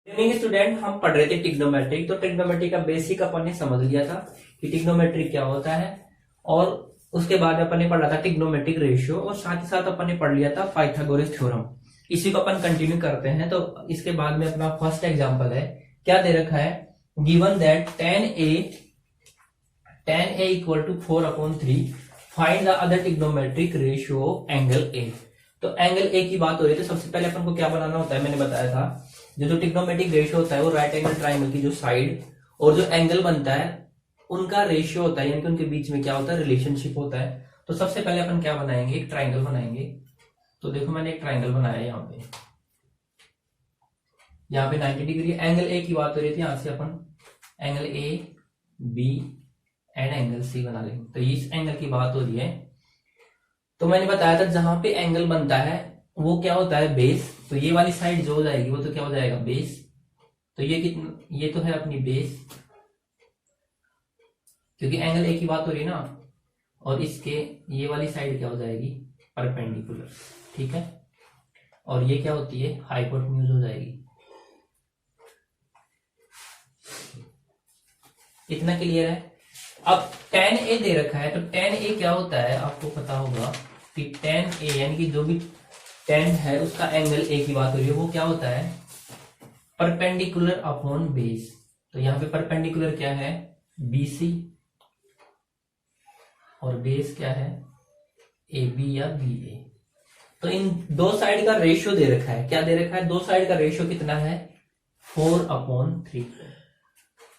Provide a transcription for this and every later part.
Evening student, हम पढ़ रहे थे ट्रिग्नोमेट्री। तो ट्रिग्नोमेट्री का बेसिक अपन ने समझ लिया था कि ट्रिग्नोमेट्री क्या होता है, और उसके बाद अपन ने पढ़ा था ट्रिग्नोमेट्रिक रेशियो, और साथ ही साथ अपन ने पढ़ लिया था पाइथागोरस थ्योरम। इसी को अपन कंटिन्यू करते हैं। तो इसके बाद में अपना फर्स्ट एग्जांपल है, क्या दे रखा है, given that tan a equal to 4/3, find the other trigonometric ratio of angle A. तो एंगल ए की बात हो रही है, तो सबसे पहले अपन को क्या बनाना होता है, मैंने बताया था जो ट्रिग्नोमेट्रिक रेशियो होता है वो राइट एंगल ट्राइंगल की जो साइड और जो एंगल बनता है उनका रेशियो होता है, यानी कि उनके बीच में क्या होता है, रिलेशनशिप होता है। तो सबसे पहले अपन क्या बनाएंगे, एक ट्राइंगल बनाएंगे। तो देखो मैंने एक ट्राइंगल बनाया है यहाँ पे 90 डिग्री एंगल ए की बात हो रही थी, यहां से अपन angle A B and angle C बना लेंगे। तो इस एंगल की बात हो रही है। तो मैंने बताया था जहां पे एंगल बनता है वो क्या होता है, बेस। तो ये वाली साइड जो हो जाएगी वो तो क्या हो जाएगा, बेस। तो ये कितना, ये तो है अपनी बेस, क्योंकि एंगल ए की बात हो रही है ना। और इसके ये वाली साइड क्या हो जाएगी, परपेंडिकुलर, ठीक है। और ये क्या होती है, हाइपोटेन्यूज हो जाएगी। इतना क्लियर है। अब tan a दे रखा है, तो tan a क्या होता है आपको पता होगा कि tan a यानी कि जो भी tan है उसका एंगल a की बात हो रही है, वो क्या होता है, परपेंडिकुलर अपॉन बेस। तो यहां पे परपेंडिकुलर क्या है, BC, और बेस क्या है, AB या BA। तो इन दो साइड का रेशियो दे रखा है, क्या दे रखा है, दो साइड का रेशियो कितना है, 4/3।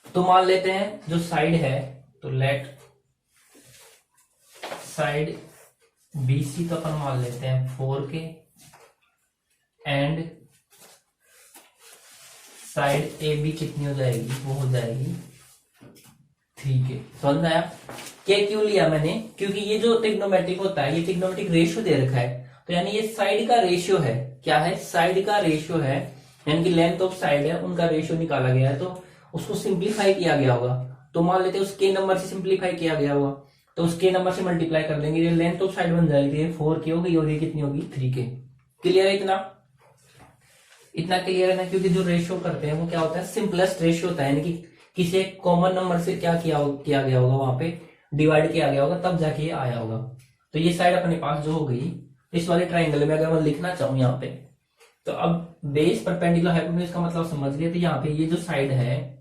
तो मान लेते हैं जो साइड है, तो लेट साइड BC तो अपन मान लेते हैं 4 के, एंड साइड AB कितनी हो जाएगी, वो हो जाएगी 3 के। समझ में आया। क्या क्यों लिया मैंने, क्योंकि ये जो ट्रिग्नोमेट्रिक होता है ये ट्रिग्नोमेट्रिक रेशियो दे रखा है। तो यानी ये साइड का रेशियो है, क्या है, साइड का रेशियो है, यानी कि लेंथ ऑफ साइड है उनका रेशियो निकाला गया है। तो उसको सिंप्लीफाई किया गया होगा। तो मान लेते हैं उस के नंबर से सिंप्लीफाई किया गया होगा, तो उस के नंबर से मल्टीप्लाई कर देंगे, ये लेंथ ऑफ साइड बन जाएगी, ये 4 की होगी और ये कितनी होगी, 3 के। क्लियर है, इतना क्लियर है ना। क्योंकि जो रेशियो करते हैं वो क्या होता है, सिंपलेस्ट रेशियो होता है, यानी कि किसी एक कॉमन नंबर से क्या किया गया होगा, वहां पे डिवाइड किया गया होगा, तब जाके ये आया होगा। तो ये साइड अपने पास जो हो गई, इस वाले ट्राइंगल में अगर मैं लिखना चाहूं यहाँ पे, तो अब बेस परपेंडिकुलर हाइपोटेन्यूज का मतलब समझ लिया। तो यहाँ पे ये जो साइड है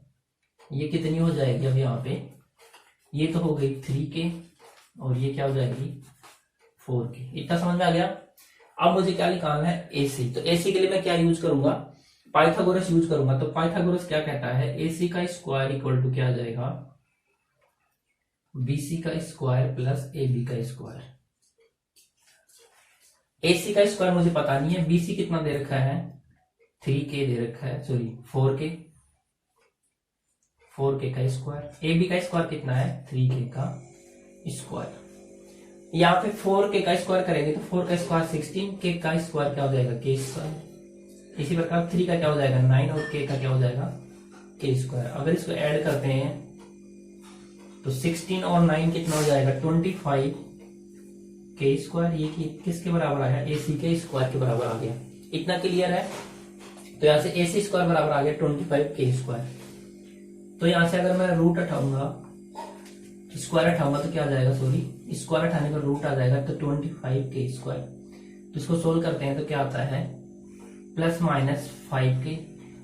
ये कितनी हो जाएगी, अब यहाँ पे ये तो हो गई 3 के, और ये क्या हो जाएगी 4 के। इतना समझ में आ गया। अब मुझे क्या निकालना है, AC। तो AC के लिए मैं क्या यूज करूंगा, पाइथागोरस यूज करूंगा। तो पाइथागोरस क्या कहता है, AC का स्क्वायर इक्वल टू क्या आ जाएगा, BC का स्क्वायर प्लस AB का स्क्वायर। AC का स्क्वायर मुझे पता नहीं है, BC कितना दे रखा है, 3K दे रखा है, सॉरी 4K का स्क्वायर। AB का स्क्वायर कितना है, 3K का स्क्वायर। यहाँ पे 4K का स्क्वायर करेंगे तो 4 का स्क्वायर 16, K का स्क्वायर क्या हो जाएगा, K स्क्वायर। इसी प्रकार 3 का क्या हो जाएगा 9, और K का क्या हो जाएगा, K स्क्वायर। अगर इसको ऐड करते हैं तो 16 और 9 कितना हो जाएगा, 25 K स्क्वायर। ये किसके बराबर आया, AC के स्क्वायर के बराबर आ गया। इतना क्लियर है। तो यहाँ से AC स्क्वायर बराबर आ गया 25 K स्क्वायर। तो यहां से अगर मैं रूट उठाऊंगा, स्क्वायर उठाऊंगा तो क्या आ जाएगा, सॉरी स्क्वायर उठाने पर रूट आ जाएगा, तो 25 K स्क्वायर। तो इसको सोल्व करते हैं तो क्या आता है, प्लस माइनस 5K।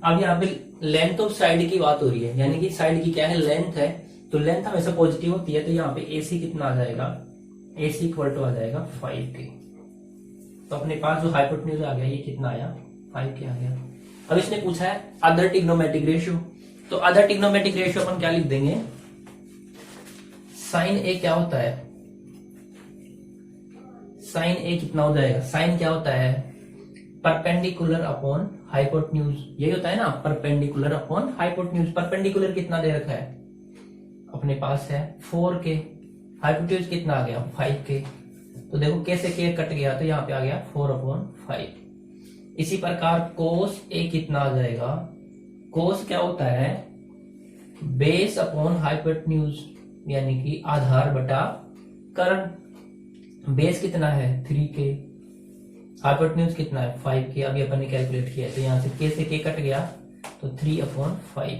अब यहाँ पे लेंथ ऑफ साइड की बात हो रही है, यानी कि साइड की क्या है, लेंथ है। तो लेंथ हमेशा पॉजिटिव होती है। तो यहाँ पे AC कितना आ जाएगा, AC इक्वल टू आ जाएगा 5K। तो अपने पास जो हाइपोटेन्यूज आ गया ये कितना आया, 5K आ गया। अब इसने पूछा है अदर ट्रिग्नोमेट्रिक रेशियो। तो अदर ट्रिग्नोमेट्रिक रेशियो अपन क्या लिख देंगे, साइन A क्या होता है, साइन A कितना हो जाएगा, साइन क्या होता है, परपेंडिकुलर अपॉन हाइपोटेन्यूज। यही होता है ना, परपेंडिकुलर अपॉन हाइपोटेन्यूज। परपेंडिकुलर कितना दे रखा है, अपने पास है 4K, हाइपोटेन्यूज कितना आ गया 5K। तो देखो कैसे K कट गया, तो यहाँ पे आ गया 4/5। इसी प्रकार कोस A कितना आ जाएगा, कोस क्या होता है, बेस अपॉन हाइपोटेन्यूज, यानी कि आधार बटा कर्ण। बेस कितना है 3K, हाइपोटेन्यूज कितना है 5K। अभी अपन ने कैलकुलेट किया है, तो यहाँ से K से K कट गया, तो 3/5।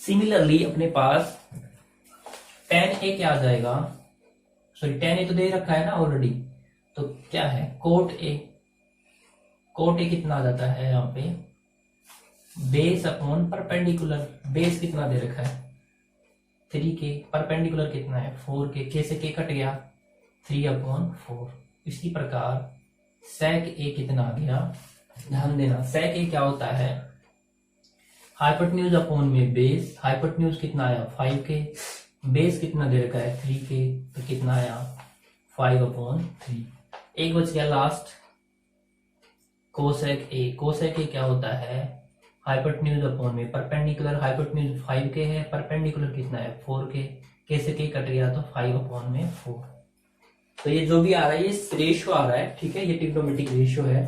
सिमिलरली अपने पास tan a क्या आ जाएगा, सॉरी tan a तो दे रखा है ना ऑलरेडी, तो क्या है cot a। cot a कितना आ जाता है यहाँ पे, बेस अपॉन परपेंडिकुलर। बेस कितना दे रखा है 3k, परपेंडिकुलर कितना है 4k, k से k कट गया 3/4। इसी प्रकार sec a कितना आ गया, ध्यान देना sec a क्या होता है, हाइपोटेन्यूज अपॉन में बेस। हाइपोटेन्यूज कितना आया 5k, बेस कितना दे रखा है 3k, तो कितना आया 5/3। एक बच गया लास्ट कोसेक ए। कोसेक ए क्या होता है, हाइपोटेन्यूज अपॉन में परपेंडिकुलर। हाइपोटेन्यूज 5k है, परपेंडिकुलर कितना है 4k, k से k कट गया तो 5/4। तो ये जो भी आ रहा है ये रेशियो आ रहा है, ठीक है, ये ट्रिग्नोमेट्रिक रेशियो है।